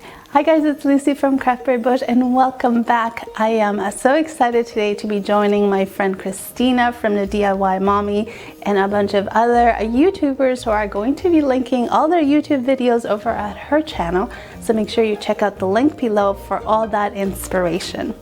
Hi guys, it's Lucy from Craftberry Bush and welcome back. I am so excited today to be joining my friend Christina from the DIY Mommy and a bunch of other YouTubers who are going to be linking all their YouTube videos over at her channel. So make sure you check out the link below for all that inspiration.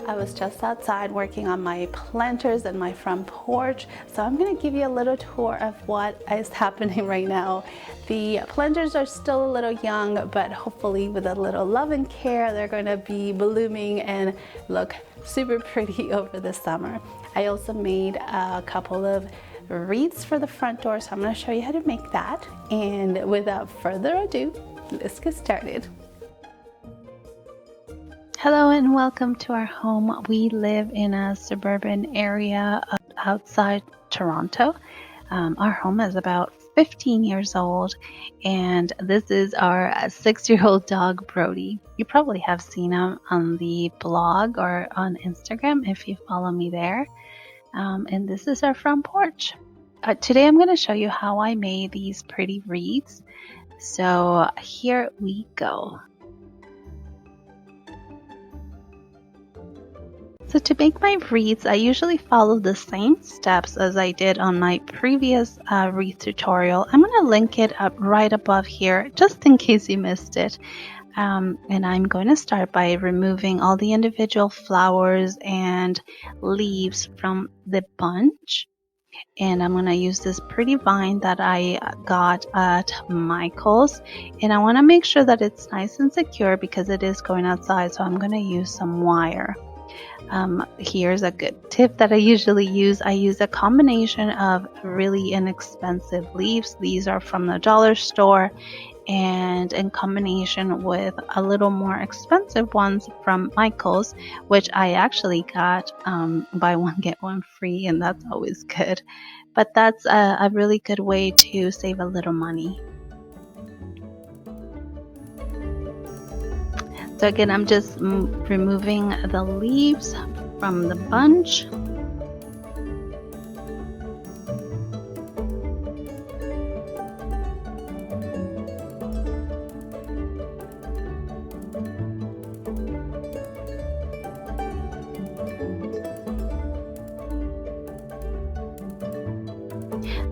I was just outside working on my planters and my front porch, so I'm going to give you a little tour of what is happening right now. The planters are still a little young, but hopefully with a little love and care, they're going to be blooming and look super pretty over the summer. I also made a couple of wreaths for the front door, so I'm going to show you how to make that. And without further ado, let's get started. Hello and welcome to our home. We live in a suburban area outside Toronto. Our home is about 15 years old and this is our 6-year-old dog Brody. You probably have seen him on the blog or on Instagram if you follow me there. And this is our front porch. Today I'm going to show you how I made these pretty wreaths. So here we go. So to make my wreaths, I usually follow the same steps as I did on my previous wreath tutorial. I'm going to link it up right above here, just in case you missed it. And I'm going to start by removing all the individual flowers and leaves from the bunch. And I'm going to use this pretty vine that I got at Michael's. And I want to make sure that it's nice and secure because it is going outside. So I'm going to use some wire. Here's a good tip that I usually use. I use a combination of really inexpensive leaves. These are from the dollar store, and in combination with a little more expensive ones from Michael's, which I actually got buy one get one free, and that's always good. But that's a really good way to save a little money. So again, I'm just removing the leaves from the bunch.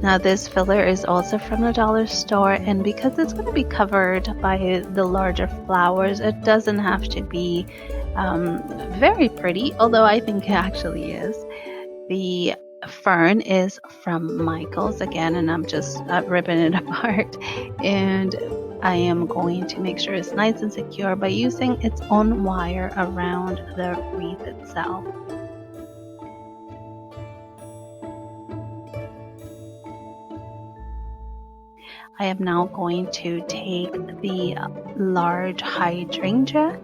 Now this filler is also from the dollar store, and because it's going to be covered by the larger flowers, it doesn't have to be very pretty, although I think it actually is. The fern is from Michael's again, and I'm just ripping it apart, and I am going to make sure it's nice and secure by using its own wire around the wreath itself. I am now going to take the large hydrangea.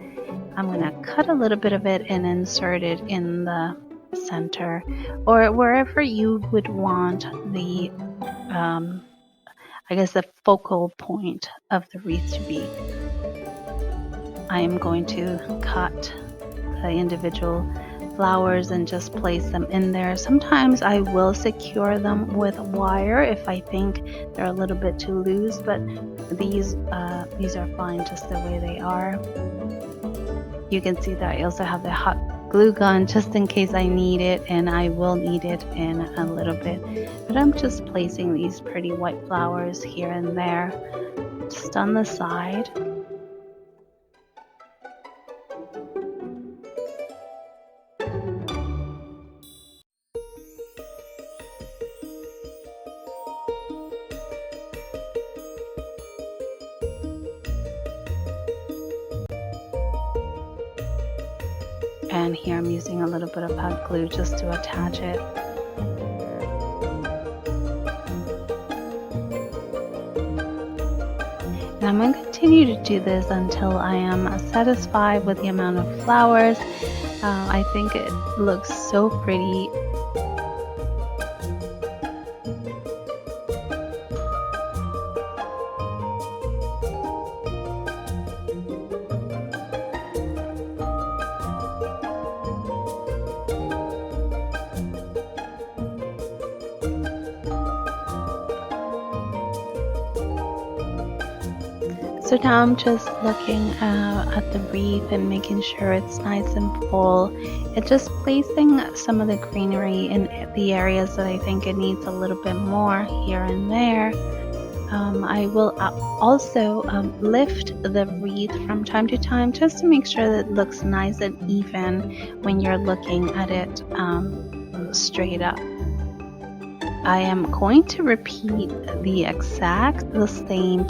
I'm going to cut a little bit of it and insert it in the center or wherever you would want the, I guess the focal point of the wreath to be. I am going to cut the individual flowers and just place them in there. Sometimes I will secure them with wire if I think they're a little bit too loose, but these are fine just the way they are. You can see that I also have the hot glue gun just in case I need it, and I will need it in a little bit. But I'm just placing these pretty white flowers here and there, just on the side. And here I'm using a little bit of hot glue just to attach it. And I'm going to continue to do this until I am satisfied with the amount of flowers. I think it looks so pretty. So now I'm just looking at the wreath and making sure it's nice and full, and just placing some of the greenery in the areas that I think it needs a little bit more here and there. I will also lift the wreath from time to time just to make sure that it looks nice and even when you're looking at it straight up. I am going to repeat the same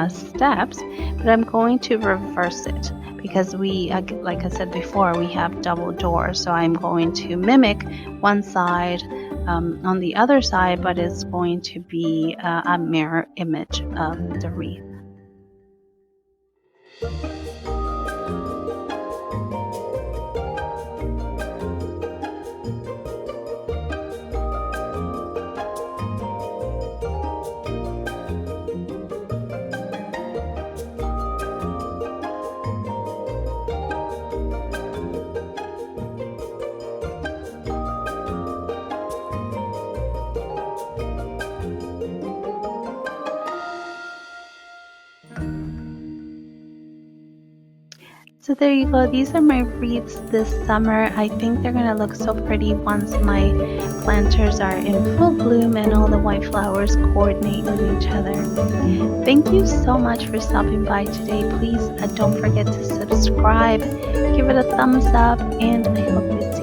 steps, but I'm going to reverse it because we, like I said before, we have double doors. So I'm going to mimic one side on the other side, but it's going to be a mirror image of the wreath. So there you go. These are my wreaths this summer. I think they're going to look so pretty once my planters are in full bloom and all the white flowers coordinate with each other. Thank you so much for stopping by today. Please don't forget to subscribe, give it a thumbs up, and I hope you